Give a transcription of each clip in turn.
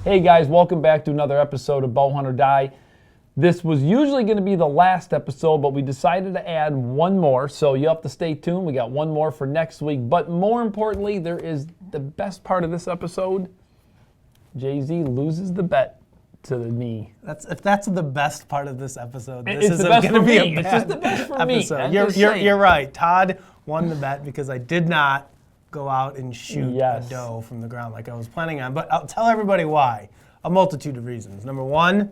Hey guys, welcome back to another episode of Bowhunt or Die. This was usually going to be the last episode, but we decided to add one more, so you have to stay tuned. We got one more for next week, but more importantly, there is the best part of this episode. Jay-Z loses the bet to me. If that's the best part of this episode, this It's is the best going to for be me. a It's bad just the best for me. episode. I'm You're right. Todd won the bet because I did not go out and shoot a doe from the ground like I was planning on. But I'll tell everybody why. A multitude of reasons. Number one,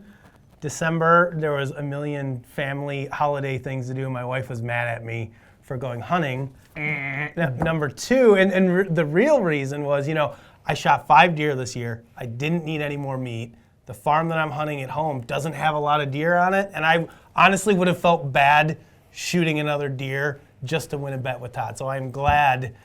December, there was a million family holiday things to do. My wife was mad at me for going hunting. Number two, and the real reason was, I shot 5 deer this year. I didn't need any more meat. The farm that I'm hunting at home doesn't have a lot of deer on it, and I honestly would have felt bad shooting another deer just to win a bet with Todd. So I'm glad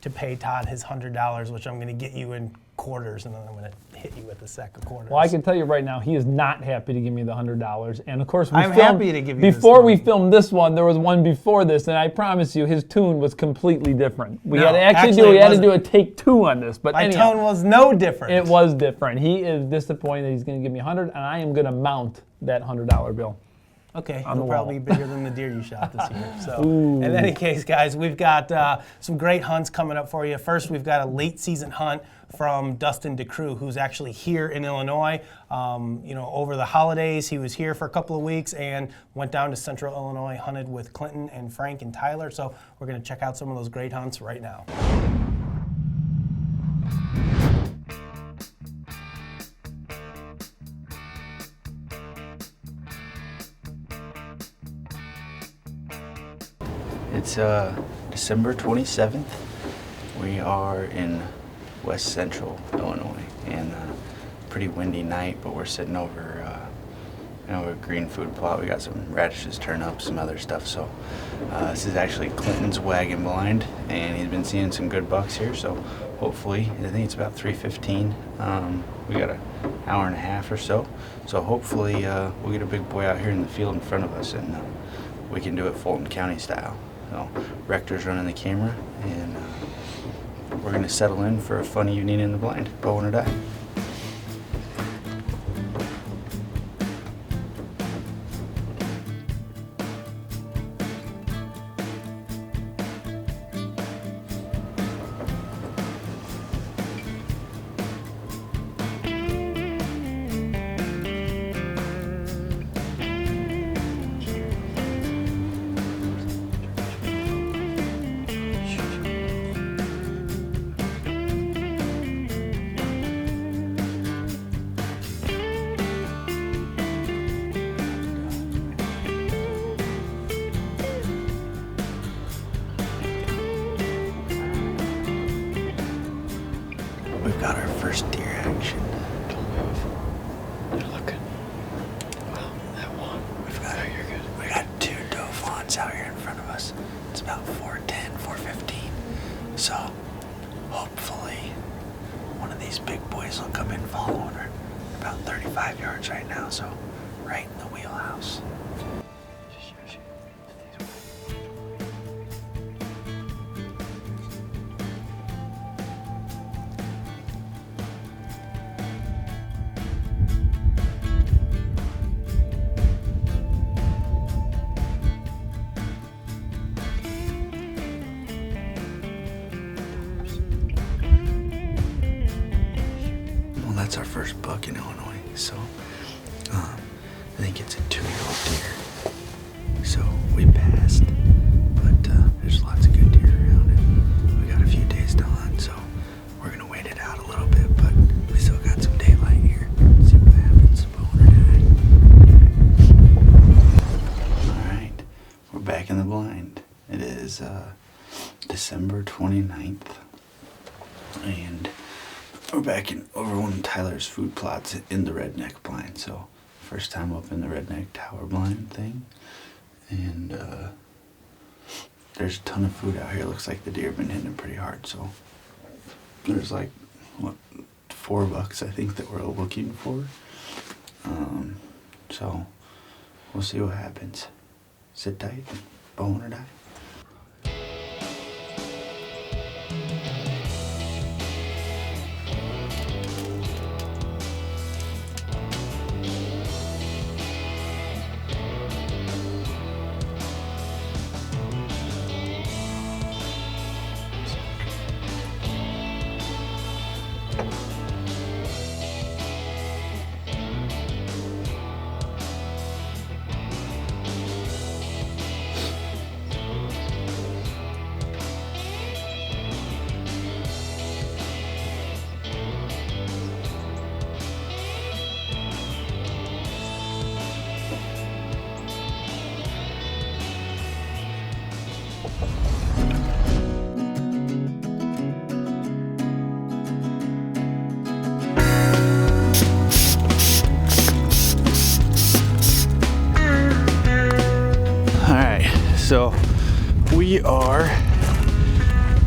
to pay Todd his $100, which I'm going to get you in quarters, and then I'm going to hit you with a sack of quarters. Well, I can tell you right now, he is not happy to give me the $100. And of course, I'm happy to give you before we filmed this one, there was one before this, and I promise you, his tune was completely different. We had to do a take two on this. But my tone was no different. It was different. He is disappointed that he's going to give me $100, and I am going to mount that $100 bill. Okay, it'll probably be bigger than the deer you shot this year. So, in any case, guys, we've got some great hunts coming up for you. First, we've got a late season hunt from Dustin DeCroo, who's actually here in Illinois. Over the holidays, he was here for a couple of weeks and went down to Central Illinois, hunted with Clinton and Frank and Tyler. So, we're going to check out some of those great hunts right now. It's December 27th. We are in West Central Illinois, and pretty windy night, but we're sitting over a green food plot. We got some radishes, turnips, some other stuff. So this is actually Clinton's wagon blind, and he's been seeing some good bucks here. So hopefully, I think it's about 3:15. We got an hour and a half or so. So hopefully we'll get a big boy out here in the field in front of us, and we can do it Fulton County style. So Rector's running the camera, and we're going to settle in for a fun evening in the blind. Bowhunt or Die. We've got our first deer action. They're looking. Well, that one. We got 2 doe fawns out here in front of us. It's about 4:10, 4:15. So hopefully one of these big boys will come in following her. About 35 yards right now, so right in the wheelhouse. That's our first buck in Illinois, so I think it's a 2-year-old deer. So we passed, but there's lots of good deer around, and we got a few days to hunt, so we're gonna wait it out a little bit, but we still got some daylight here. See what happens. Bowhunt or Die. All right, we're back in the blind. It is December 29th, and we're back over one of Tyler's food plots in the redneck blind. So first time up in the redneck tower blind thing. And there's a ton of food out here. Looks like the deer have been hitting it pretty hard. So there's like, 4 bucks I think that we're looking for. So we'll see what happens. Sit tight, Bowhunt or Die. We are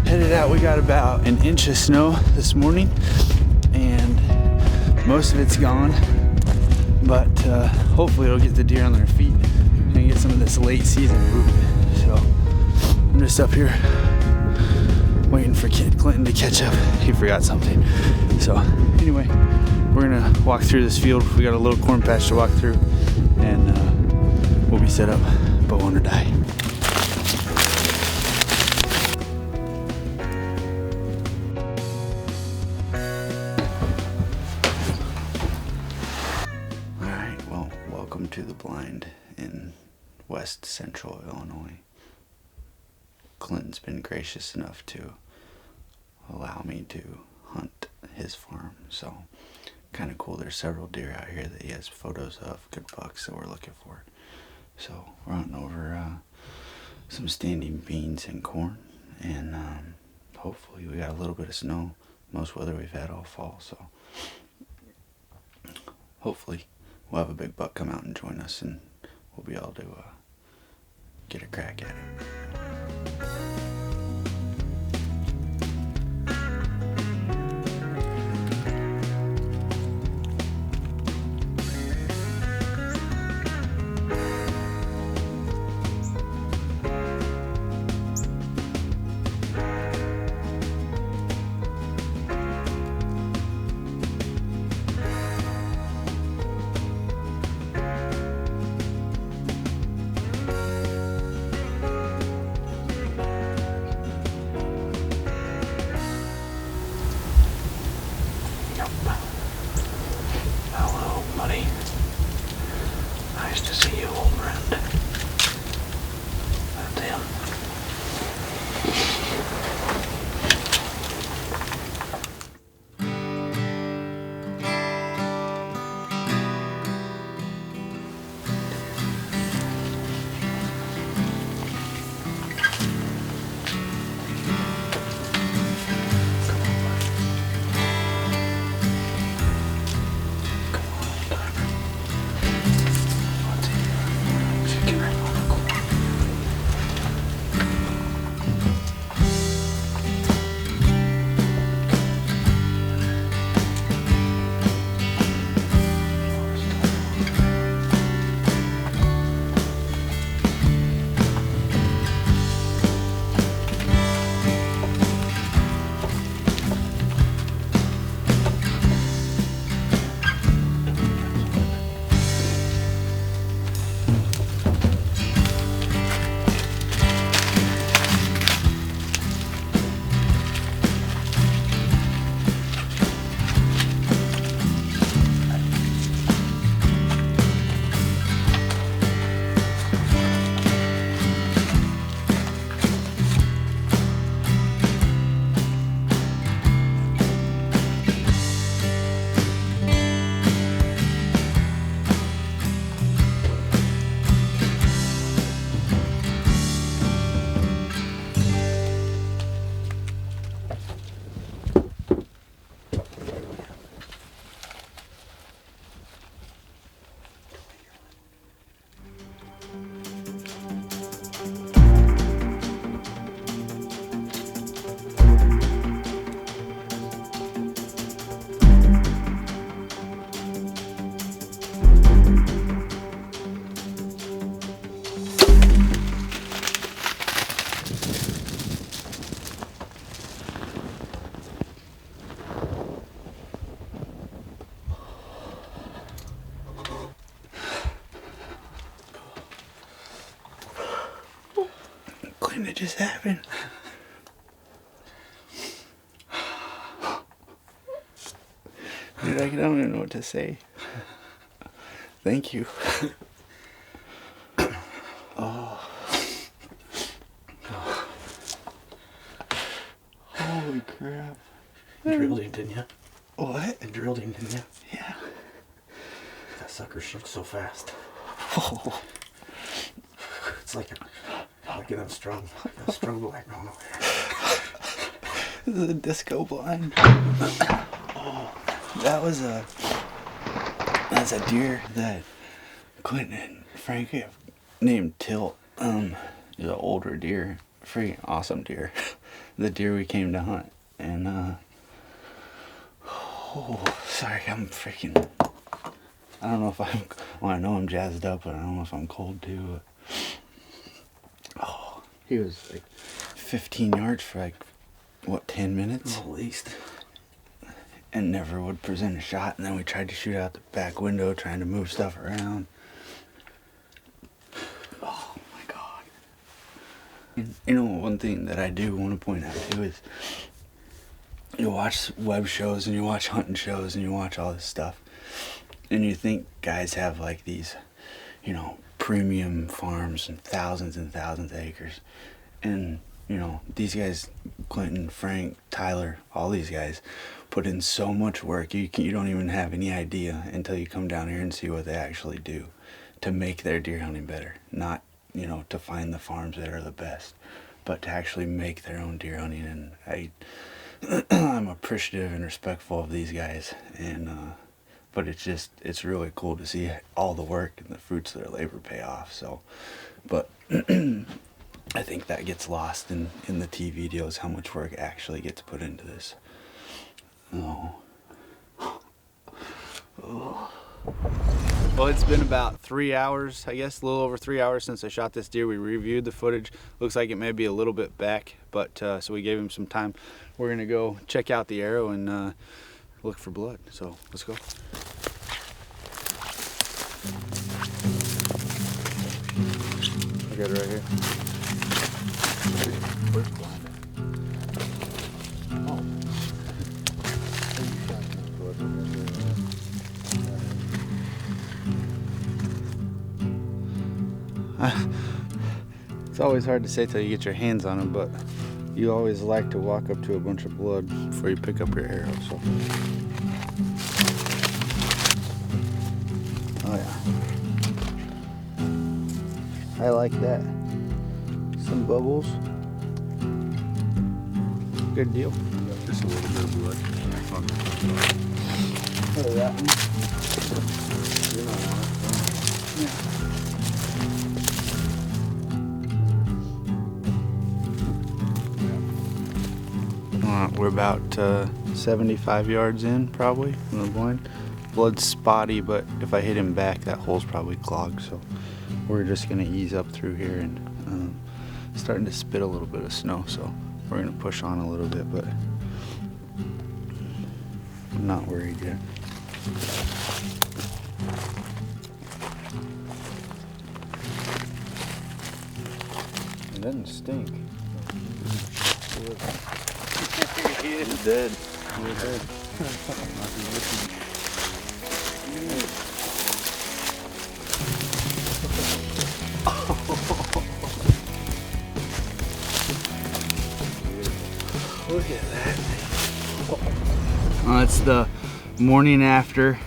headed out. We got about an inch of snow this morning, and most of it's gone. But hopefully it'll get the deer on their feet and get some of this late season movement. So I'm just up here waiting for Clinton to catch up. He forgot something. So anyway, we're gonna walk through this field. We got a little corn patch to walk through, and we'll be set up, bow hunt or die. To the blind in west central Illinois. Clinton's been gracious enough to allow me to hunt his farm, so kind of cool. There's several deer out here that he has photos of, good bucks that we're looking for. So we're hunting over some standing beans and corn, and hopefully we got a little bit of snow. Most weather we've had all fall, so hopefully we'll have a big buck come out and join us, and we'll be able to get a crack at it. It just happened. Dude, I don't even know what to say. Thank you. Oh. Holy crap. You drilled him, didn't you? What? You drilled him, didn't you? Yeah. That sucker shoots so fast. Oh. It's like a strung black going over there. This is a disco blind. Oh, that's a deer that Clinton and Frank have named Tilt. He's an older deer freaking awesome deer. The deer we came to hunt. And, sorry, I'm freaking, I don't know if well, I know I'm jazzed up, but I don't know if I'm cold too. Oh, he was like 15 yards for like, what, 10 minutes? At least. And never would present a shot. And then we tried to shoot out the back window, trying to move stuff around. Oh my God. And, you know, one thing that I do want to point out too is you watch web shows and you watch hunting shows and you watch all this stuff. And you think guys have like these, you know, premium farms and thousands of acres. And, you know, these guys, Clinton, Frank, Tyler, all these guys put in so much work. You don't even have any idea until you come down here and see what they actually do to make their deer hunting better. Not, you know, to find the farms that are the best, but to actually make their own deer hunting. And I'm appreciative and respectful of these guys. And, but it's really cool to see all the work and the fruits of their labor pay off. So, but I think that gets lost in the TV deals, how much work actually gets put into this. Oh. Well, it's been about 3 hours, I guess, a little over 3 hours since I shot this deer. We reviewed the footage. Looks like it may be a little bit back, but so we gave him some time. We're gonna go check out the arrow and look for blood. So let's go. I got it right here. Where's blind? It's always hard to say till you get your hands on them, but you always like to walk up to a bunch of blood before you pick up your arrow. So, oh yeah, I like that. Some bubbles. Good deal. Just a little bit of blood. Look at that one. You don't want it. Yeah. We're about 75 yards in, probably, from the blind. Blood's spotty, but if I hit him back, that hole's probably clogged. So we're just gonna ease up through here, and starting to spit a little bit of snow. So we're gonna push on a little bit, but I'm not worried yet. It doesn't stink. He is dead. He is dead. Look at that. It's the morning after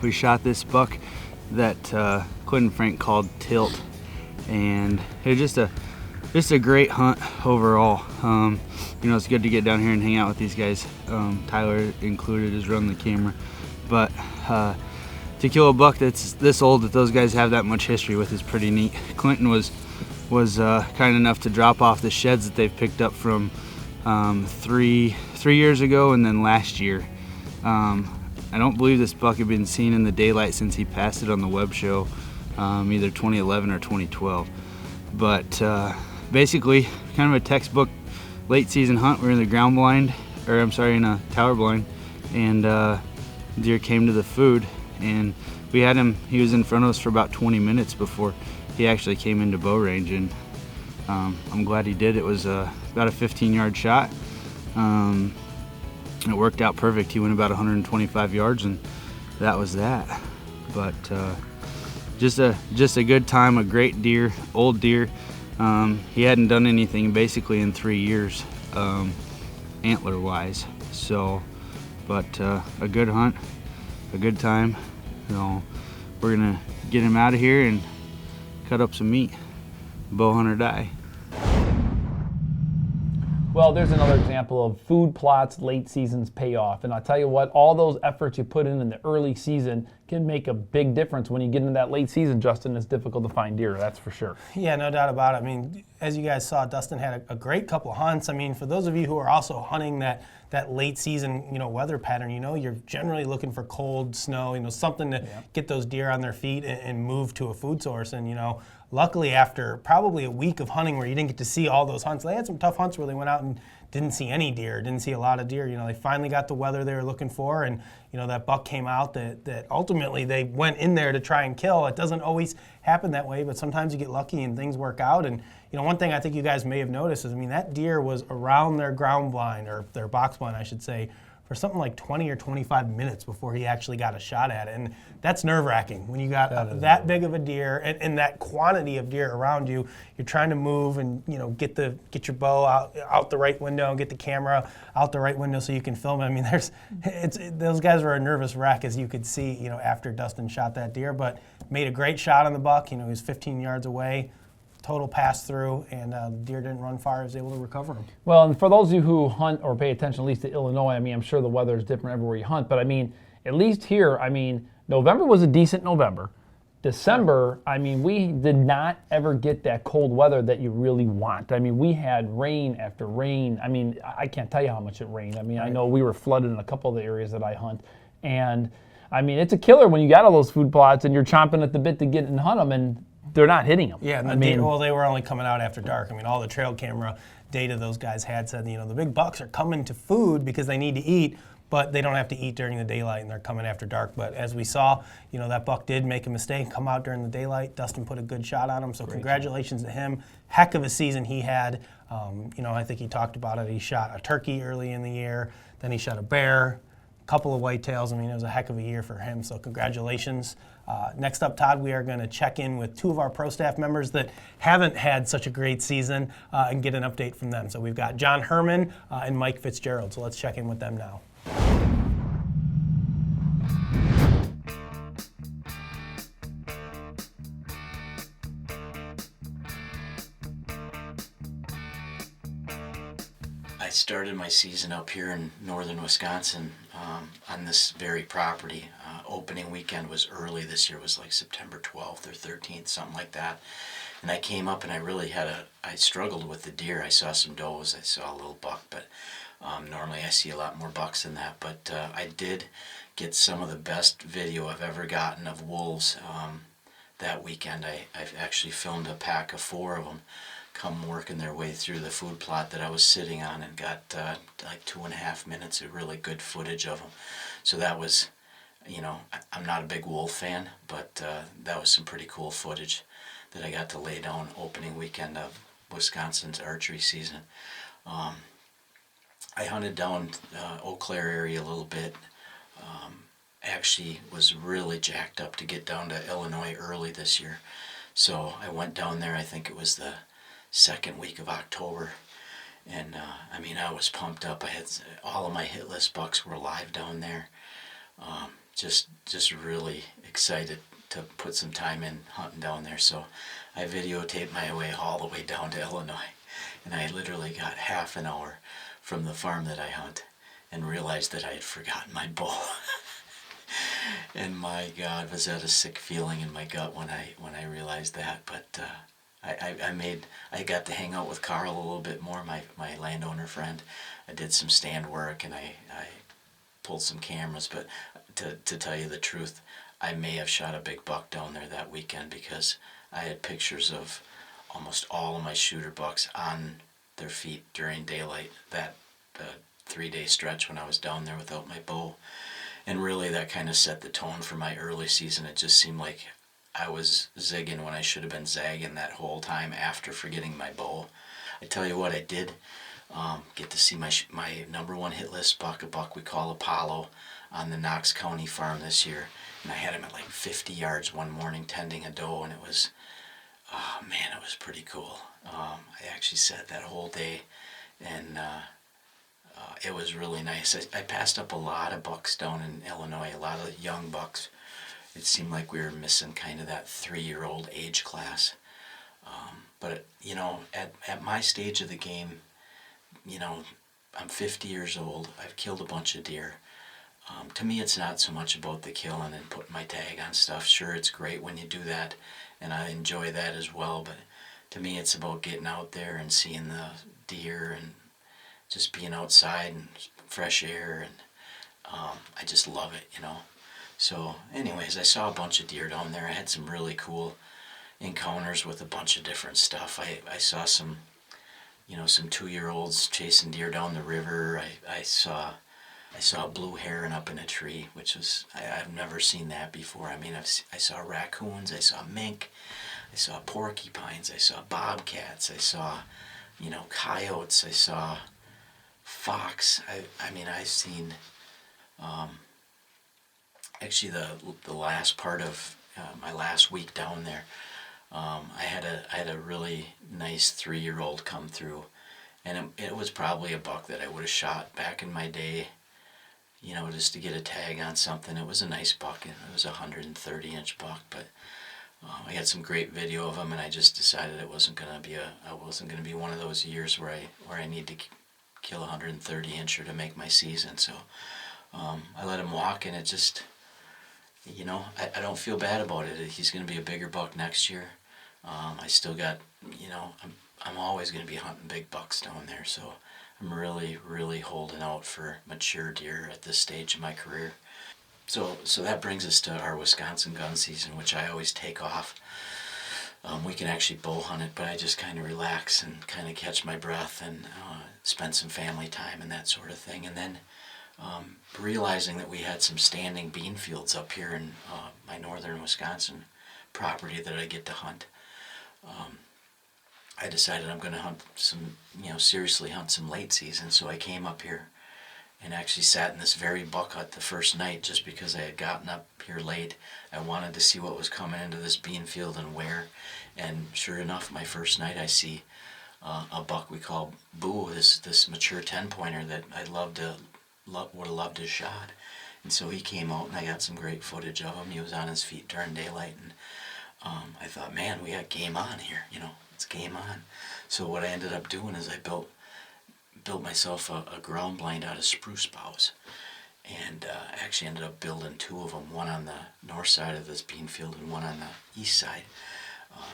we shot this buck that Clinton Frank called Tilt, and it was just a great hunt overall. You know, it's good to get down here and hang out with these guys. Tyler included is running the camera, but to kill a buck that's this old, that those guys have that much history with, is pretty neat. Clinton was kind enough to drop off the sheds that they've picked up from 3 years ago and then last year. I don't believe this buck had been seen in the daylight since he passed it on the web show, either 2011 or 2012. But basically, kind of a textbook late season hunt. We're in the ground blind, or I'm sorry, in a tower blind, and deer came to the food, and we had him. He was in front of us for about 20 minutes before he actually came into bow range, and I'm glad he did. It was about a 15-yard shot. It worked out perfect. He went about 125 yards, and that was that. But just a good time, a great deer, old deer. He hadn't done anything basically in 3 years, antler wise. So, but a good hunt, a good time. You know, we're gonna get him out of here and cut up some meat. Bow hunt or die. Well, there's another example of food plots, late seasons pay off. And I'll tell you what, all those efforts you put in the early season can make a big difference when you get into that late season, Justin. It's difficult to find deer, that's for sure. Yeah, no doubt about it. I mean, as you guys saw, Dustin had a great couple of hunts. I mean, for those of you who are also hunting that late season, weather pattern, you're generally looking for cold snow, something to get those deer on their feet and move to a food source. And, luckily after probably a week of hunting where you didn't get to see all those hunts, they had some tough hunts where they went out and didn't see any deer, didn't see a lot of deer. They finally got the weather they were looking for, and that buck came out that ultimately they went in there to try and kill. It doesn't always happen that way, but sometimes you get lucky and things work out. And one thing I think you guys may have noticed is, that deer was around their ground blind, or their box blind, I should say, for something like 20 or 25 minutes before he actually got a shot at it. And that's nerve-wracking when you got that big of a deer and that quantity of deer around you. You're trying to move and get your bow out the right window and get the camera out the right window so you can film it. Those guys were a nervous wreck, as you could see, after Dustin shot that deer, but made a great shot on the buck. He was 15 yards away. Total pass through, and the deer didn't run far. I was able to recover him. Well, and for those of you who hunt or pay attention at least to Illinois, I'm sure the weather is different everywhere you hunt, but at least here, November was a decent November. December, we did not ever get that cold weather that you really want. We had rain after rain. I can't tell you how much it rained. Right. I know we were flooded in a couple of the areas that I hunt, and it's a killer when you got all those food plots and you're chomping at the bit to get and hunt them, and they're not hitting them. Yeah, and they were only coming out after dark. All the trail camera data those guys had said, the big bucks are coming to food because they need to eat, but they don't have to eat during the daylight, and they're coming after dark. But as we saw, that buck did make a mistake, come out during the daylight. Dustin put a good shot on him, so congratulations to him. Heck of a season he had. I think he talked about it. He shot a turkey early in the year, then he shot a bear, a couple of whitetails. It was a heck of a year for him, so congratulations. Next up, Todd, we are going to check in with two of our pro staff members that haven't had such a great season and get an update from them. So we've got John Herman and Mike Fitzgerald. So let's check in with them now. I started my season up here in northern Wisconsin on this very property. Opening weekend was early this year. It was like September 12th or 13th, something like that. And I came up and I struggled with the deer. I saw some does, I saw a little buck, but normally I see a lot more bucks than that. But I did get some of the best video I've ever gotten of wolves that weekend. I've actually filmed a pack of 4 of them come working their way through the food plot that I was sitting on, and got like 2.5 minutes of really good footage of them. So that was, I'm not a big wolf fan, but that was some pretty cool footage that I got to lay down opening weekend of Wisconsin's archery season. I hunted down Eau Claire area a little bit. Actually was really jacked up to get down to Illinois early this year. So I went down there, I think it was the second week of October, and I was pumped up. I had all of my hit list bucks were alive down there. Just really excited to put some time in hunting down there. So I videotaped my way all the way down to Illinois, and I literally got half an hour from the farm that I hunt and realized that I had forgotten my bow. And my God, was that a sick feeling in my gut when I realized that. But I got to hang out with Carl a little bit more, my landowner friend. I did some stand work, and I pulled some cameras, but to tell you the truth, I may have shot a big buck down there that weekend, because I had pictures of almost all of my shooter bucks on their feet during daylight, that 3-day stretch when I was down there without my bow. And really that kind of set the tone for my early season. It just seemed like I was zigging when I should have been zagging that whole time after forgetting my bow. I tell you what, I did get to see my number one hit list buck, a buck we call Apollo, on the Knox County farm this year. And I had him at like 50 yards one morning tending a doe, and it was, oh man, it was pretty cool. I actually sat that whole day, and it was really nice. I passed up a lot of bucks down in Illinois, a lot of young bucks. It seemed like we were missing kind of that 3-year-old age class. But, at my stage of the game, I'm 50 years old. I've killed a bunch of deer. To me, it's not so much about the killing and putting my tag on stuff. Sure, it's great when you do that, and I enjoy that as well, but to me, it's about getting out there and seeing the deer and just being outside and fresh air, and I just love it, you know. So anyways, I saw a bunch of deer down there. I had some really cool encounters with a bunch of different stuff. I saw some, you know, some 2-year-olds chasing deer down the river. I saw a blue heron up in a tree, which was, I've never seen that before. I mean, I saw raccoons, I saw mink, I saw porcupines, I saw bobcats, I saw, you know, coyotes, I saw fox. I mean, I've seen, actually the last part of my last week down there, I had a really nice 3-year-old come through, and it was probably a buck that I would have shot back in my day, you know, just to get a tag on something. It was a nice buck, and it was a 130-inch buck, but I had some great video of him, and I just decided it wasn't gonna be one of those years where I need to kill a 130-incher to make my season. So I let him walk, and it just, you know, I don't feel bad about it. He's gonna be a bigger buck next year. I still got, you know, I'm always gonna be hunting big bucks down there, so I'm really, really holding out for mature deer at this stage of my career. So that brings us to our Wisconsin gun season, which I always take off. We can actually bow hunt it, but I just kind of relax and kind of catch my breath and spend some family time and that sort of thing. And then realizing that we had some standing bean fields up here in my northern Wisconsin property that I get to hunt, I decided I'm going to hunt some, you know, seriously hunt some late season. So I came up here and actually sat in this very buck hut the first night just because I had gotten up here late. I wanted to see what was coming into this bean field and where. And sure enough, my first night I see a buck we call Boo, this mature 10-pointer that would have loved to have shot. And so he came out, and I got some great footage of him. He was on his feet during daylight, and I thought, man, we got game on here, you know, it's game on. So what I ended up doing is I built myself a ground blind out of spruce boughs, and actually ended up building 2 of them, one on the north side of this bean field and one on the east side,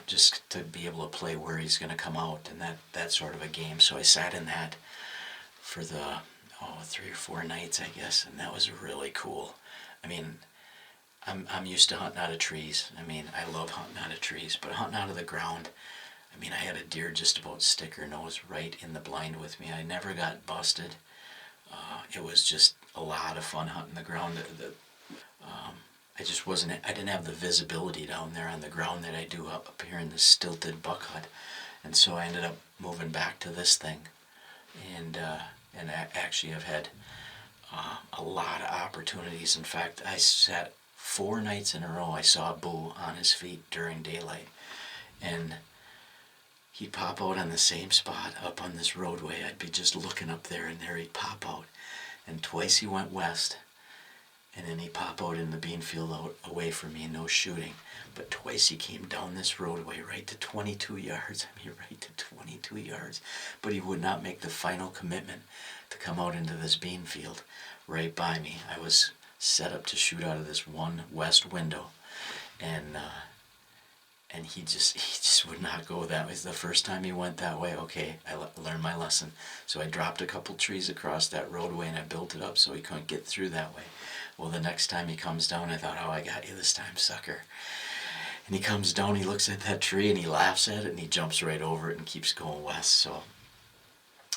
just to be able to play where he's going to come out and that sort of a game. So I sat in that for the 3 or 4 nights, I guess, and that was really cool. I mean, I'm used to hunting out of trees. I mean, I love hunting out of trees, but hunting out of the ground, I mean, I had a deer just about stick her nose right in the blind with me. I never got busted. It was just a lot of fun hunting the ground. I didn't have the visibility down there on the ground that I do up here in the stilted buck hut. And so I ended up moving back to this thing. And actually I've had a lot of opportunities. In fact, I sat 4 nights in a row. I saw Boo on his feet during daylight. And he'd pop out on the same spot up on this roadway. I'd be just looking up there, and there he'd pop out. And twice he went west, and then he'd pop out in the bean field out away from me, no shooting. But twice he came down this roadway right to 22 yards. I mean, right to 22 yards. But he would not make the final commitment to come out into this bean field right by me. I was set up to shoot out of this one west window, and he just would not go that way. The first time he went that way, okay, I learned my lesson. So I dropped a couple trees across that roadway, and I built it up so he couldn't get through that way. Well, the next time he comes down, I thought, oh, I got you this time, sucker. And he comes down, he looks at that tree, and he laughs at it, and he jumps right over it and keeps going west. So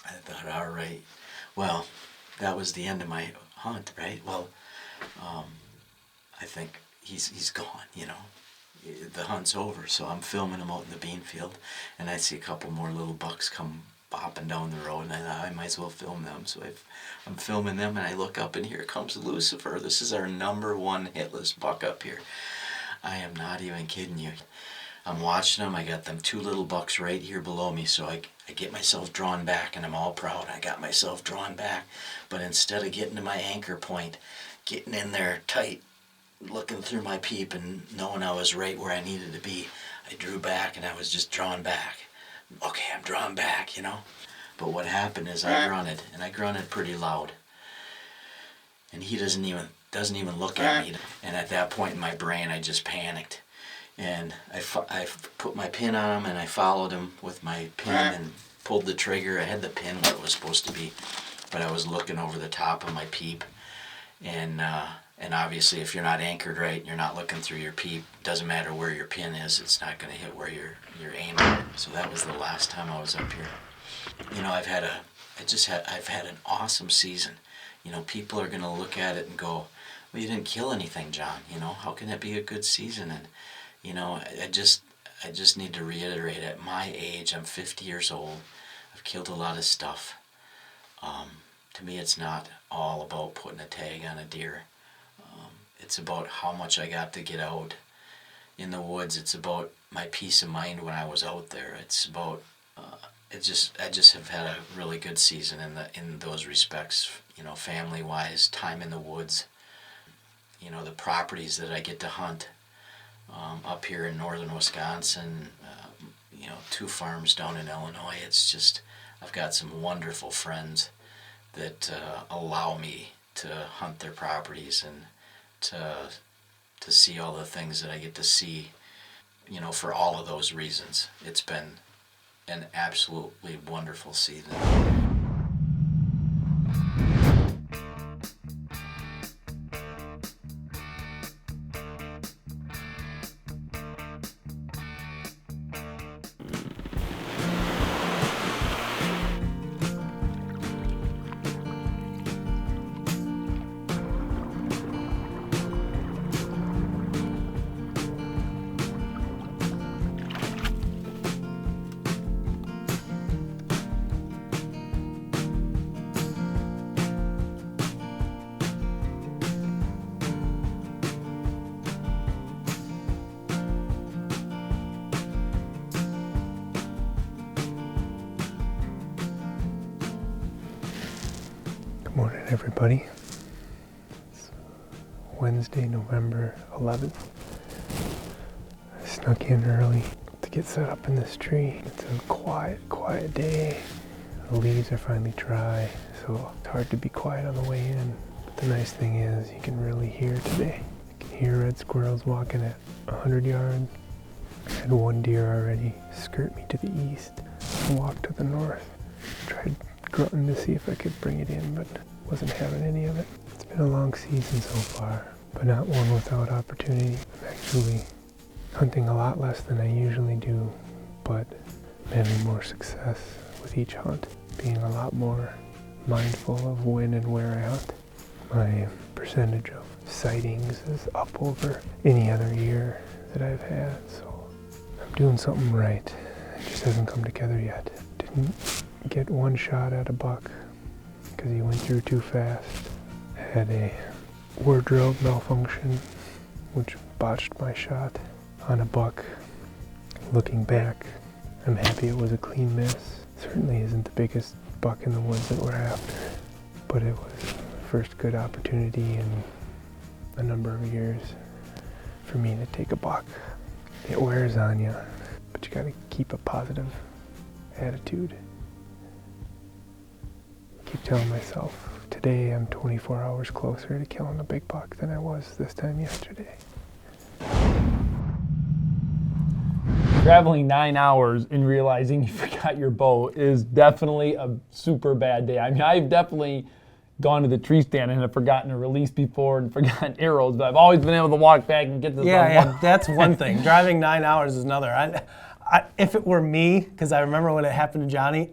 I thought, all right, well, that was the end of my hunt, right? Well, I think he's gone, you know. The hunt's over, so I'm filming him out in the bean field, and I see a couple more little bucks come bopping down the road, and I thought I might as well film them. So I'm filming them, and I look up, and here comes Lucifer. This is our #1 hitless buck up here. I am not even kidding you. I'm watching them. I got them 2 little bucks right here below me, so I get myself drawn back, and I'm all proud. I got myself drawn back, but instead of getting to my anchor point, getting in there tight, looking through my peep and knowing I was right where I needed to be, I drew back, and I was just drawn back. Okay, I'm drawn back, you know. But what happened is I grunted, and I grunted pretty loud. and he doesn't even look at me. And at that point in my brain, I just panicked. And I put my pin on him, and I followed him with my pin and pulled the trigger. I had the pin where it was supposed to be, but I was looking over the top of my peep. And obviously, if you're not anchored right and you're not looking through your peep, doesn't matter where your pin is, it's not going to hit where you're aiming. So that was the last time I was up here. You know, I've had an awesome season. You know, people are going to look at it and go, well, you didn't kill anything, John. You know, how can that be a good season? And, you know, I just need to reiterate, at my age, I'm 50 years old. I've killed a lot of stuff. To me, it's not all about putting a tag on a deer. It's about how much I got to get out in the woods. It's about my peace of mind when I was out there. It's about I just have had a really good season in those respects. You know, family-wise, time in the woods. You know, the properties that I get to hunt up here in northern Wisconsin. You know, 2 farms down in Illinois. It's just, I've got some wonderful friends that allow me to hunt their properties and to see all the things that I get to see, you know, for all of those reasons. It's been an absolutely wonderful season. Good morning, everybody. It's Wednesday, November 11th. I snuck in early to get set up in this tree. It's a quiet day. The leaves are finally dry, so it's hard to be quiet on the way in. But the nice thing is you can really hear today. You can hear red squirrels walking at 100 yards. I had one deer already skirt me to the east and walk to the north. Tried grunting to see if I could bring it in, but wasn't having any of it. It's been a long season so far, but not one without opportunity. I'm actually hunting a lot less than I usually do, but I'm having more success with each hunt, being a lot more mindful of when and where I hunt. My percentage of sightings is up over any other year that I've had, so I'm doing something right. It just hasn't come together yet. Didn't get one shot at a buck because he went through too fast. Had a wardrobe malfunction which botched my shot on a buck. Looking back, I'm happy it was a clean miss. Certainly isn't the biggest buck in the woods that we're after, but it was the first good opportunity in a number of years for me to take a buck. It wears on you, but you gotta keep a positive attitude. Keep telling myself, today I'm 24 hours closer to killing a big buck than I was this time yesterday. Traveling 9 hours and realizing you forgot your bow is definitely a super bad day. I mean, I've definitely gone to the tree stand and have forgotten a release before and forgotten arrows, but I've always been able to walk back and get this done. Yeah, that's one thing. Driving 9 hours is another. If it were me, because I remember when it happened to Johnny,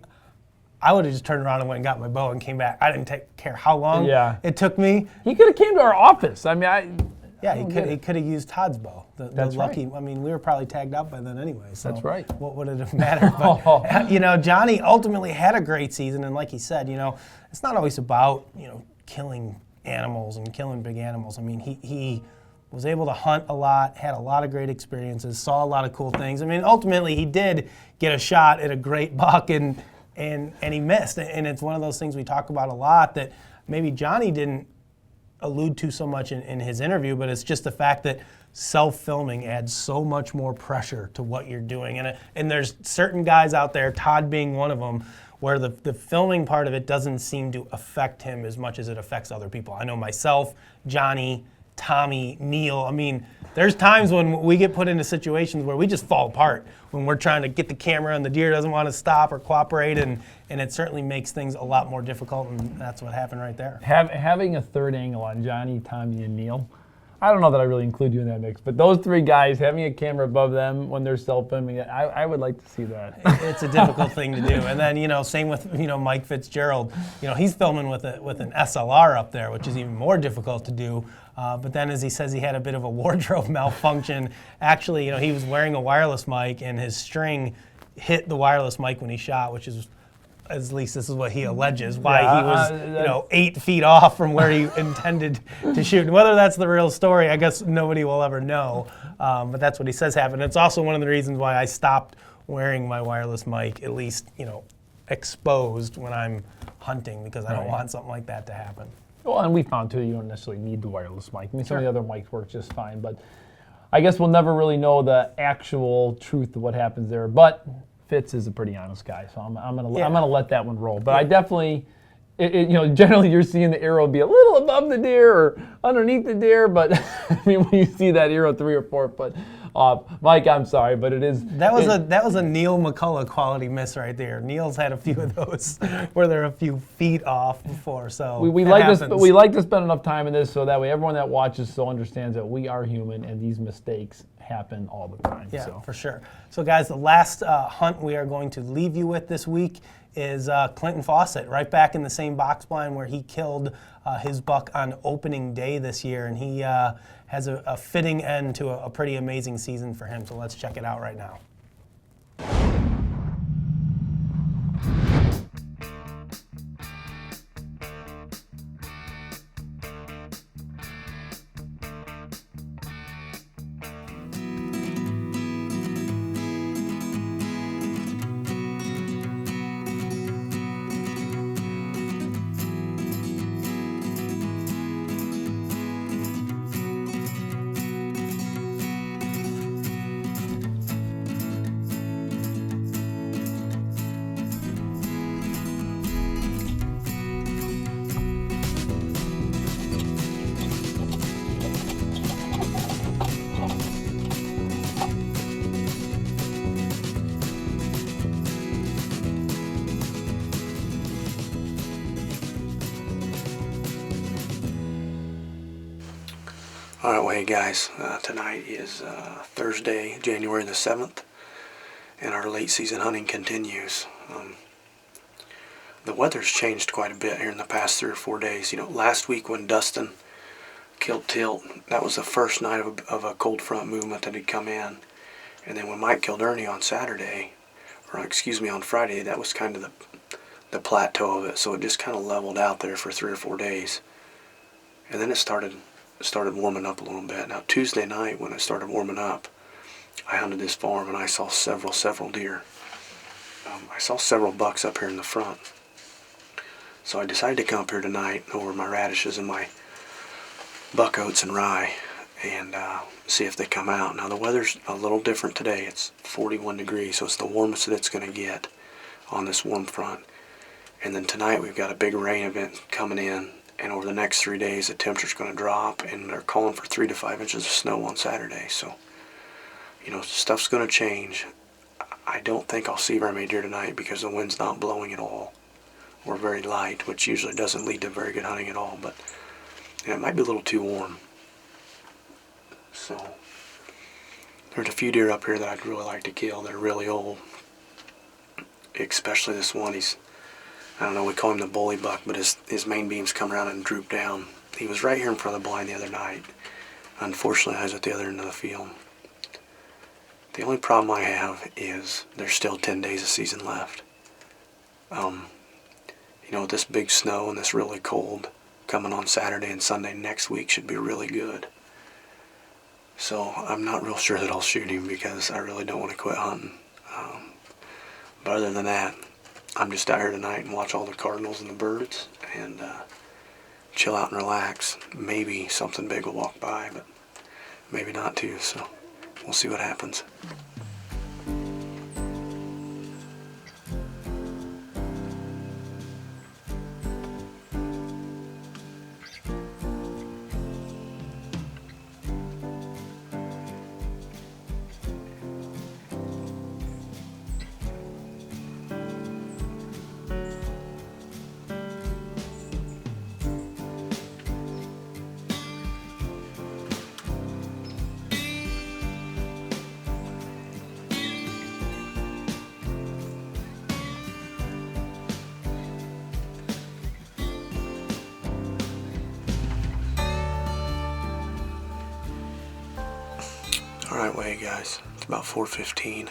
I would have just turned around and went and got my bow and came back. I didn't care how long it took me. He could have came to our office. I mean, he could have used Todd's bow. That's lucky. right. I mean, we were probably tagged out by then anyway. So that's right. What would it have mattered? But, you know, Johnny ultimately had a great season, and like he said, you know, it's not always about, you know, killing animals and killing big animals. I mean, he was able to hunt a lot, had a lot of great experiences, saw a lot of cool things. I mean, ultimately, he did get a shot at a great buck, and he missed. And it's one of those things we talk about a lot that maybe Johnny didn't allude to so much in his interview, but it's just the fact that self-filming adds so much more pressure to what you're doing. And there's certain guys out there, Todd being one of them, where the filming part of it doesn't seem to affect him as much as it affects other people. I know myself, Johnny, Tommy, Neil. I mean, there's times when we get put into situations where we just fall apart when we're trying to get the camera and the deer doesn't want to stop or cooperate, and it certainly makes things a lot more difficult, and that's what happened right there. Having a third angle on Johnny, Tommy, and Neil, I don't know that I really include you in that mix, but those three guys, having a camera above them when they're self-filming, I would like to see that. It's a difficult thing to do. And then, same with, Mike Fitzgerald. He's filming with an SLR up there, which is even more difficult to do. But then, as he says, he had a bit of a wardrobe malfunction. Actually, he was wearing a wireless mic, and his string hit the wireless mic when he shot, which is, at least this is what he alleges, why he was 8 feet off from where he intended to shoot. And whether that's the real story, I guess nobody will ever know. But that's what he says happened. It's also one of the reasons why I stopped wearing my wireless mic, at least, exposed when I'm hunting, because I don't want something like that to happen. Well, and we found, too, you don't necessarily need the wireless mic. I mean, some of the other mics work just fine. But I guess we'll never really know the actual truth of what happens there. But Fitz is a pretty honest guy, so I'm gonna let that one roll. But I definitely, generally you're seeing the arrow be a little above the deer or underneath the deer, but I mean when you see that arrow 3 or 4 foot off, Mike, I'm sorry, but it is. That was a Neil McCullough quality miss right there. Neil's had a few of those where they're a few feet off before, so we like to spend enough time in this so that way everyone that watches so understands that we are human and these mistakes happen all the time. Yeah, so. For sure. So guys, the last hunt we are going to leave you with this week is Clinton Fawcett, right back in the same box blind where he killed his buck on opening day this year, and he has a fitting end to a pretty amazing season for him. So let's check it out right now. All right, well, hey guys, tonight is Thursday, January the 7th, and our late season hunting continues. The weather's changed quite a bit here in the past 3 or 4 days. Last week when Dustin killed Tilt, that was the first night of a cold front movement that had come in. And then when Mike killed Ernie on Friday, that was kind of the plateau of it. So it just kind of leveled out there for 3 or 4 days. And then it started warming up a little bit. Now Tuesday night when it started warming up, I hunted this farm and I saw several deer. I saw several bucks up here in the front. So I decided to come up here tonight over my radishes and my buck oats and rye and see if they come out. Now the weather's a little different today. It's 41 degrees, so it's the warmest that it's going to get on this warm front. And then tonight we've got a big rain event coming in. And over the next 3 days, the temperature's going to drop, and they're calling for 3 to 5 inches of snow on Saturday. So, stuff's going to change. I don't think I'll see very many deer tonight because the wind's not blowing at all, or very light, which usually doesn't lead to very good hunting at all. But it might be a little too warm. So, there's a few deer up here that I'd really like to kill. They're really old, especially this one. I don't know, we call him the bully buck, but his main beams come around and droop down. He was right here in front of the blind the other night. Unfortunately, I was at the other end of the field. The only problem I have is there's still 10 days of season left. With this big snow and this really cold coming on Saturday and Sunday next week should be really good. So I'm not real sure that I'll shoot him because I really don't want to quit hunting. But other than that, I'm just out here tonight and watch all the cardinals and the birds and chill out and relax. Maybe something big will walk by, but maybe not too, so we'll see what happens. right way, guys. It's about 4:15.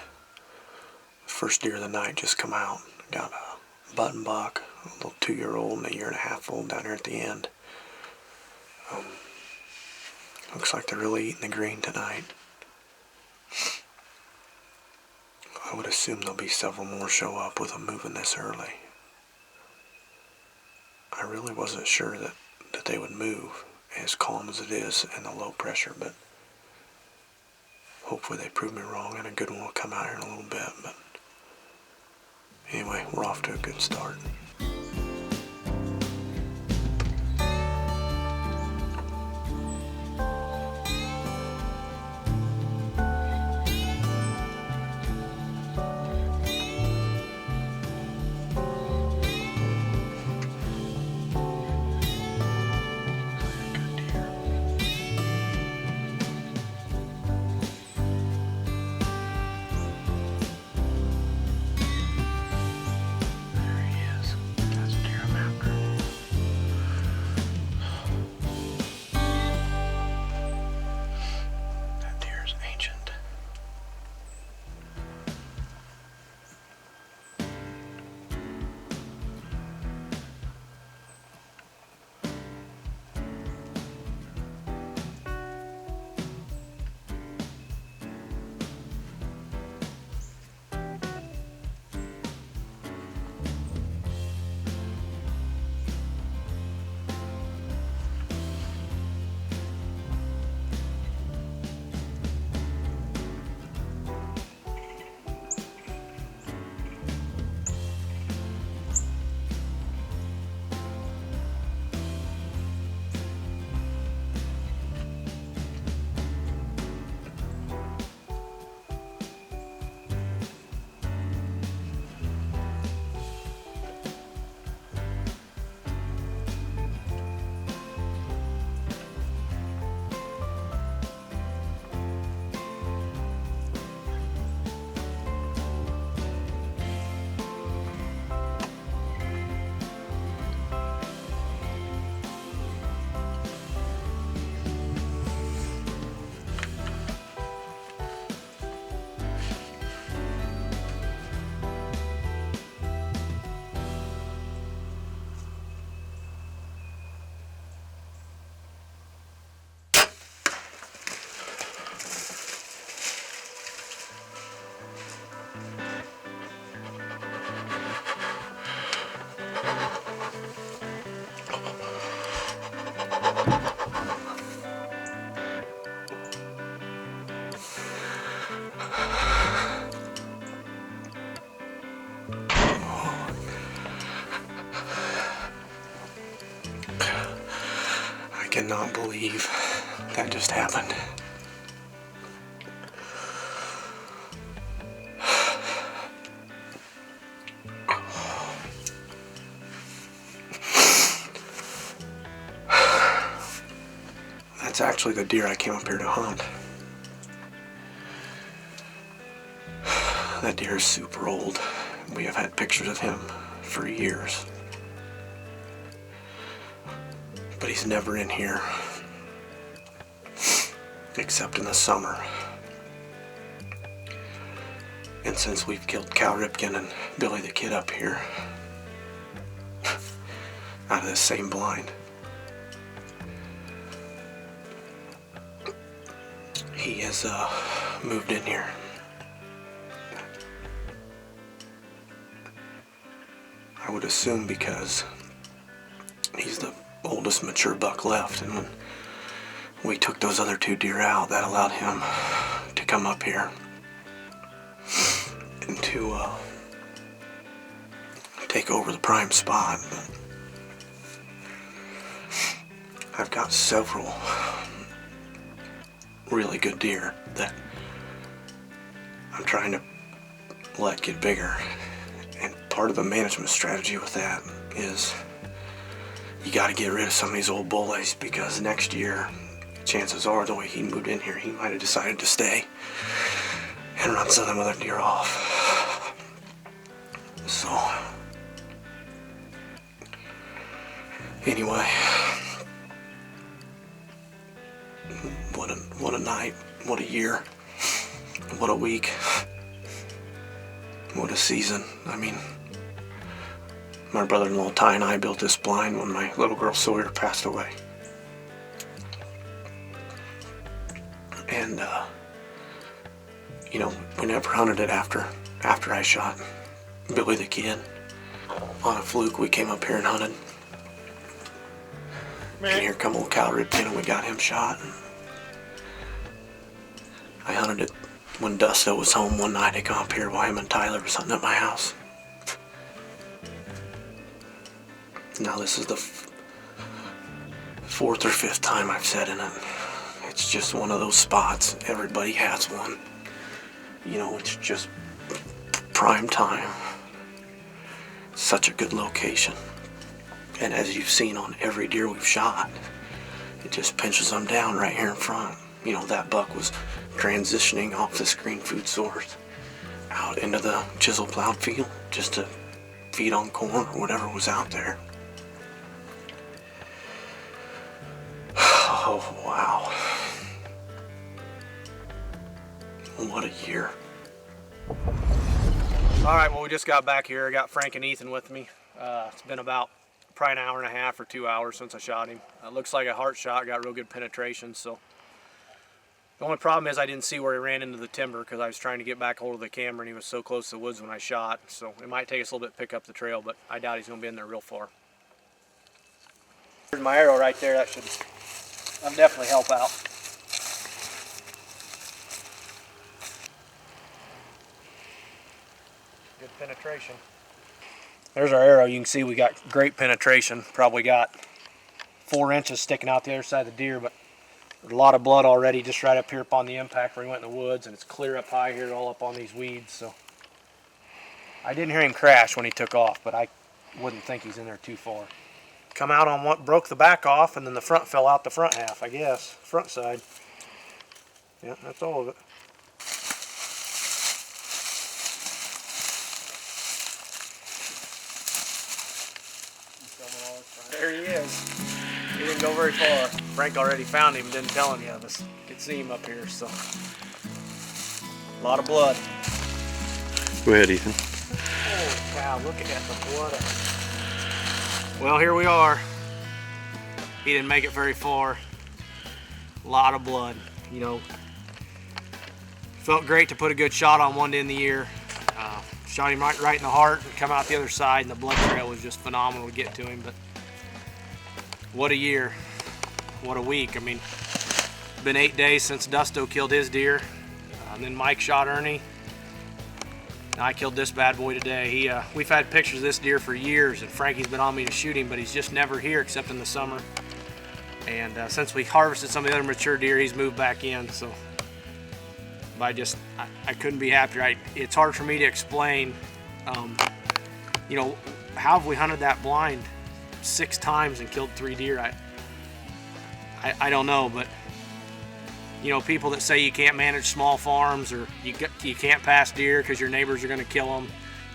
First deer of the night just come out. Got a button buck, a little 2-year-old and a 1.5-year-old down there at the end. Looks like they're really eating the green tonight. I would assume there'll be several more show up with them moving this early. I really wasn't sure that they would move as calm as it is in the low pressure, but hopefully they prove me wrong and a good one will come out here in a little bit. But anyway, we're off to a good start. I cannot believe that just happened. That's actually the deer I came up here to hunt. That deer is super old. We have had pictures of him for years. But he's never in here, except in the summer. And since we've killed Cal Ripken and Billy the Kid up here, out of this same blind, he has moved in here. I would assume because he's the oldest mature buck left, and when we took those other 2 deer out, that allowed him to come up here and to take over the prime spot. But I've got several really good deer that I'm trying to let get bigger, and part of the management strategy with that is you got to get rid of some of these old bullies, because next year, chances are, the way he moved in here, he might have decided to stay and run some of them other deer off. So, anyway, what a night, what a year. What a week. What a season. I mean, my brother-in-law Ty and I built this blind when my little girl Sawyer passed away. And, you know, we never hunted it after I shot Billy the Kid. On a fluke, we came up here and hunted. And here come old Cal Ripken, and we got him shot. I hunted it when Dusto was home one night. I come up here while him and Tyler was hunting at my house. Now this is the fourth or fifth time I've sat in it. It's just one of those spots. Everybody has one. You know, it's just prime time. Such a good location. And as you've seen on every deer we've shot, it just pinches them down right here in front. You know, that buck was transitioning off this green food source out into the chisel plowed field just to feed on corn or whatever was out there. Oh, wow. What a year. All right, well, we just got back here. I got Frank and Ethan with me. It's been about probably an hour and a half or 2 hours since I shot him. It looks like a heart shot, got real good penetration, so. The only problem is I didn't see where he ran into the timber because I was trying to get back hold of the camera and he was so close to the woods when I shot. So it might take us a little bit to pick up the trail, but I doubt he's going to be in there real far. There's my arrow right there. That should definitely help out. Good penetration. There's our arrow. You can see we got great penetration. Probably got 4 inches sticking out the other side of the deer, but there's a lot of blood already just right up here upon the impact where he went in the woods, and it's clear up high here, all up on these weeds. So I didn't hear him crash when he took off, but I wouldn't think he's in there too far. Come out on what broke the back off, and then the front fell out the front half, I guess. Front side. Yeah, that's all of it. There he is. He didn't go very far. Frank already found him, didn't tell any of us. Could see him up here, so. A lot of blood. Go ahead, Ethan. Holy cow, look at the blood. Well, here we are. He didn't make it very far. A lot of blood, you know. Felt great to put a good shot on one to end the year. Shot him right in the heart and come out the other side, and the blood trail was just phenomenal to get to him. But what a year. What a week. I mean, it's been 8 days since Dusto killed his deer. And then Mike shot Ernie. And I killed this bad boy today. We've had pictures of this deer for years, and Frankie's been on me to shoot him, but he's just never here except in the summer. And since we harvested some of the other mature deer, he's moved back in. So, but I couldn't be happier. It's hard for me to explain, you know, how have we hunted that blind 6 times and killed 3 deer? I don't know, but you know, people that say you can't manage small farms or you can't pass deer because your neighbors are going to kill them,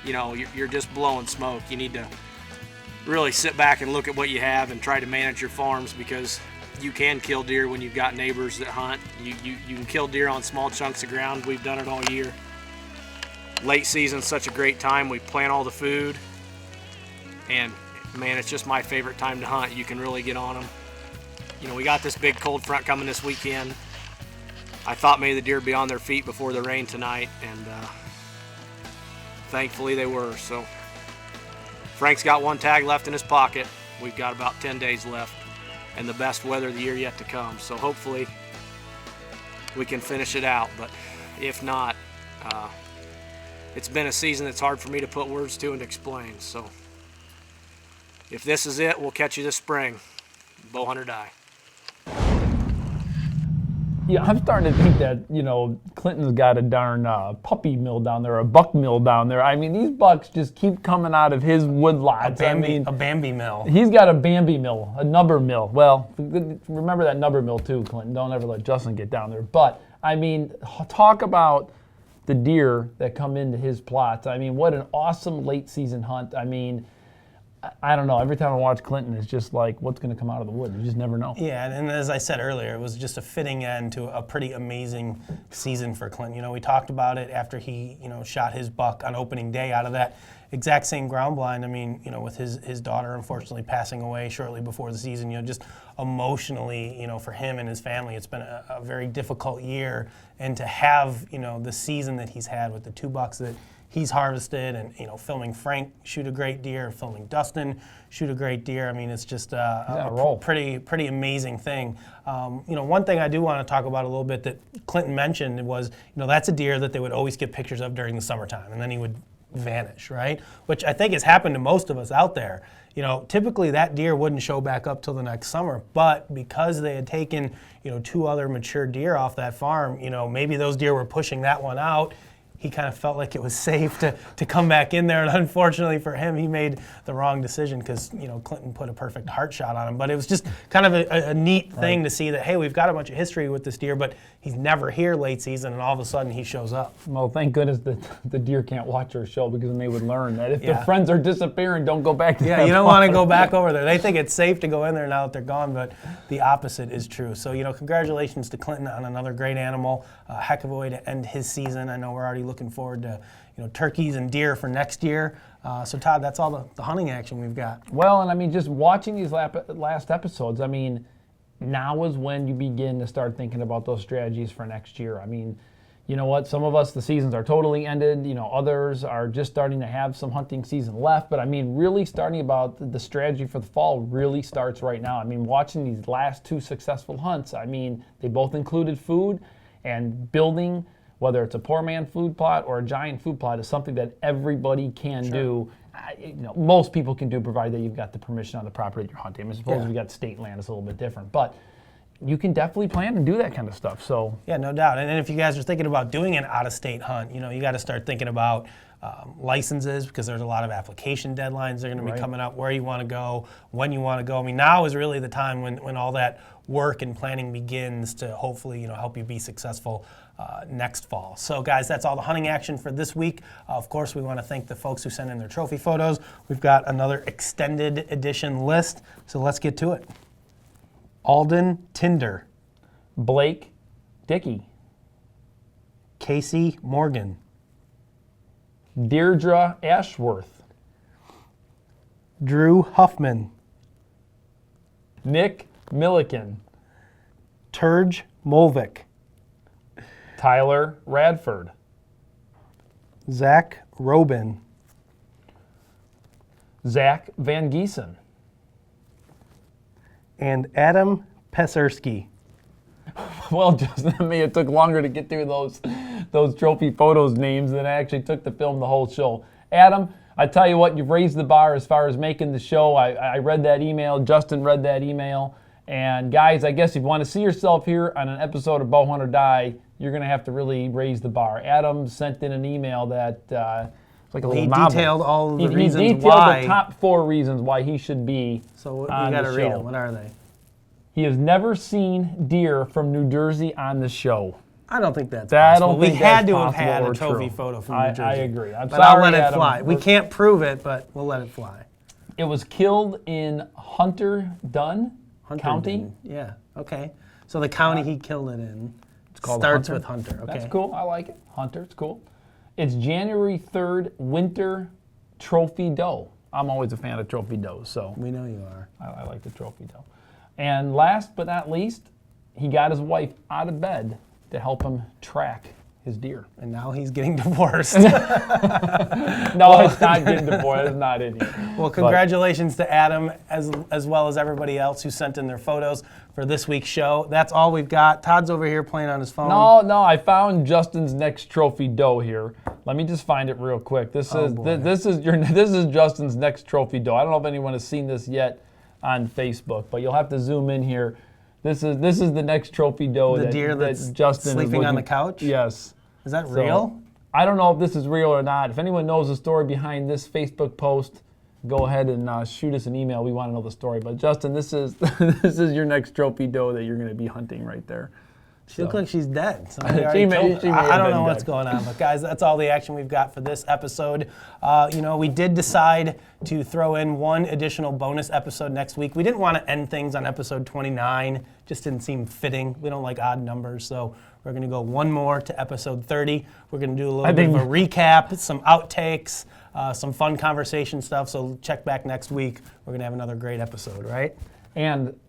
you know, you're just blowing smoke. You need to really sit back and look at what you have and try to manage your farms, because you can kill deer when you've got neighbors that hunt. You can kill deer on small chunks of ground. We've done it all year. Late season's such a great time. We plant all the food, and man, it's just my favorite time to hunt. You can really get on them. You know, we got this big cold front coming this weekend. I thought maybe the deer would be on their feet before the rain tonight, and thankfully they were. So Frank's got 1 tag left in his pocket. We've got about 10 days left, and the best weather of the year yet to come. So hopefully we can finish it out, but if not, it's been a season that's hard for me to put words to and explain. So if this is it, we'll catch you this spring. Bowhunt or die. Yeah, I'm starting to think that, you know, Clinton's got a darn puppy mill down there, a buck mill down there. I mean, these bucks just keep coming out of his woodlots. A Bambi mill. He's got a Bambi mill, a nubber mill. Well, remember that nubber mill too, Clinton. Don't ever let Justin get down there. But, I mean, talk about the deer that come into his plots. I mean, what an awesome late season hunt. I mean, I don't know. Every time I watch Clinton, it's just like, what's going to come out of the wood? You just never know. Yeah, and as I said earlier, it was just a fitting end to a pretty amazing season for Clinton. You know, we talked about it after he, shot his buck on opening day out of that exact same ground blind. I mean, with his daughter unfortunately passing away shortly before the season, just emotionally, for him and his family, it's been a very difficult year. And to have, the season that he's had with the 2 bucks that he's harvested, and filming Frank shoot a great deer, filming Dustin shoot a great deer. I mean, it's just a pretty amazing thing. One thing I do want to talk about a little bit that Clinton mentioned was, that's a deer that they would always get pictures of during the summertime, and then he would vanish, right? Which I think has happened to most of us out there. Typically that deer wouldn't show back up till the next summer, but because they had taken, 2 other mature deer off that farm, maybe those deer were pushing that one out. He kind of felt like it was safe to come back in there, and unfortunately for him, he made the wrong decision because Clinton put a perfect heart shot on him. But it was just kind of a neat thing to see that, hey, we've got a bunch of history with this deer, but he's never here late season, and all of a sudden he shows up. Well, thank goodness that the deer can't watch our show, because then they would learn that if their friends are disappearing, don't go back to Yeah, you don't want to go back over there. They think it's safe to go in there now that they're gone, but the opposite is true. So, congratulations to Clinton on another great animal. A heck of a way to end his season. I know we're already looking forward to turkeys and deer for next year. So Todd, that's all the hunting action we've got. Well, and I mean, just watching these last episodes, I mean, now is when you begin to start thinking about those strategies for next year. I mean, you know what? Some of us, the seasons are totally ended. Others are just starting to have some hunting season left. But I mean, really starting about the strategy for the fall really starts right now. I mean, watching these last 2 successful hunts, I mean, they both included food, and building, whether it's a poor man food plot or a giant food plot, is something that everybody can do. Most people can do, provided that you've got the permission on the property that you're hunting. I mean, suppose you've got state land, it's a little bit different. But you can definitely plan and do that kind of stuff. So yeah, no doubt. And if you guys are thinking about doing an out-of-state hunt, you got to start thinking about licenses, because there's a lot of application deadlines that are going to be coming up, where you want to go, when you want to go. I mean, now is really the time when all that work and planning begins to hopefully help you be successful next fall. So guys, that's all the hunting action for this week. Of course, we want to thank the folks who sent in their trophy photos. We've got another extended edition list, so let's get to it. Alden Tinder. Blake Dickey. Casey Morgan. Deirdre Ashworth. Drew Huffman. Nick Milliken. Turge Molvik. Tyler Radford. Zach Robin. Zach Van Giesen. And Adam Peserski. Well, just I mean, it took longer to get through those trophy photos names than I actually took to film the whole show. Adam, I tell you what, you've raised the bar as far as making the show. I read that email. Justin read that email. And guys, I guess if you want to see yourself here on an episode of Bowhunt or Die, you're going to have to really raise the bar. Adam sent in an email that it's like a little novel. He detailed all of the reasons why. He detailed the top 4 reasons why he should be So we on got the to show. read them. What are they? He has never seen deer from New Jersey on the show. I don't think that's I possible. don't think we had that's to have had possible a or trophy true. photo from New Jersey. I agree. I'm but sorry, I'll let it Adam. fly. We can't prove it, but we'll let it fly. It was killed in Hunterdon County. Yeah, okay. So the county he killed it in called starts Hunter. with Hunter. Okay. That's cool. I like it. Hunter, it's cool. It's January 3rd, winter trophy doe. I'm always a fan of trophy does, so We know you are. I like the trophy doe. And last but not least, he got his wife out of bed to help him track his deer. And now he's getting divorced. No, it's not getting divorced. It's not in here. Well, congratulations to Adam as well as everybody else who sent in their photos for this week's show. That's all we've got. Todd's over here playing on his phone. No, I found Justin's next trophy doe here. Let me just find it real quick. This is Justin's next trophy doe. I don't know if anyone has seen this yet on Facebook, but you'll have to zoom in here. This is the next trophy doe The deer that's Justin sleeping is on the couch? Yes. Is that So, real? I don't know if this is real or not. If anyone knows the story behind this Facebook post, go ahead and shoot us an email. We want to know the story. But Justin, this is this is your next trophy doe that you're going to be hunting right there. She looks like she's dead. She may I have don't been know what's dead. going on, but guys, that's all the action we've got for this episode. We did decide to throw in one additional bonus episode next week. We didn't want to end things on episode 29. Just didn't seem fitting. We don't like odd numbers, so we're going to go one more to episode 30. We're going to do a little bit of a recap, some outtakes, some fun conversation stuff. So check back next week. We're going to have another great episode, right? And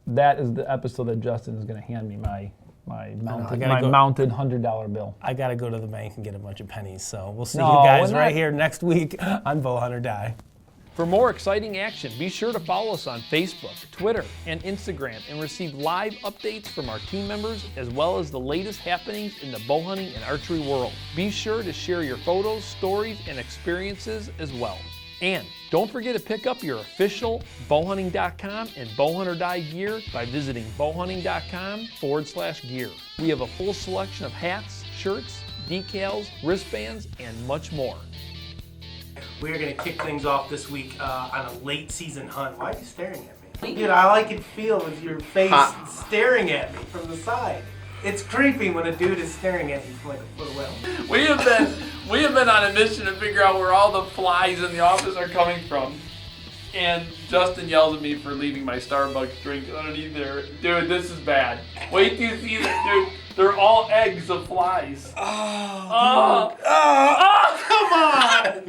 that is the episode that Justin is going to hand me my gotta mounted $100 bill. I got to go to the bank and get a bunch of pennies. So we'll see No, you guys we're right not. here next week on Bowhunt or Die. For more exciting action, be sure to follow us on Facebook, Twitter, and Instagram and receive live updates from our team members as well as the latest happenings in the bow hunting and archery world. Be sure to share your photos, stories, and experiences as well. And don't forget to pick up your official bowhunting.com and Bowhunter Die gear by visiting bowhunting.com/gear. We have a full selection of hats, shirts, decals, wristbands, and much more. We're going to kick things off this week on a late season hunt. Why are you staring at me? Dude, all I can feel is your face staring at me from the side. It's creepy when a dude is staring at you from like a foot away. We have been on a mission to figure out where all the flies in the office are coming from. And Justin yells at me for leaving my Starbucks drink underneath there. Dude, this is bad. Wait till you see this, dude. They're all eggs of flies. Oh, come on!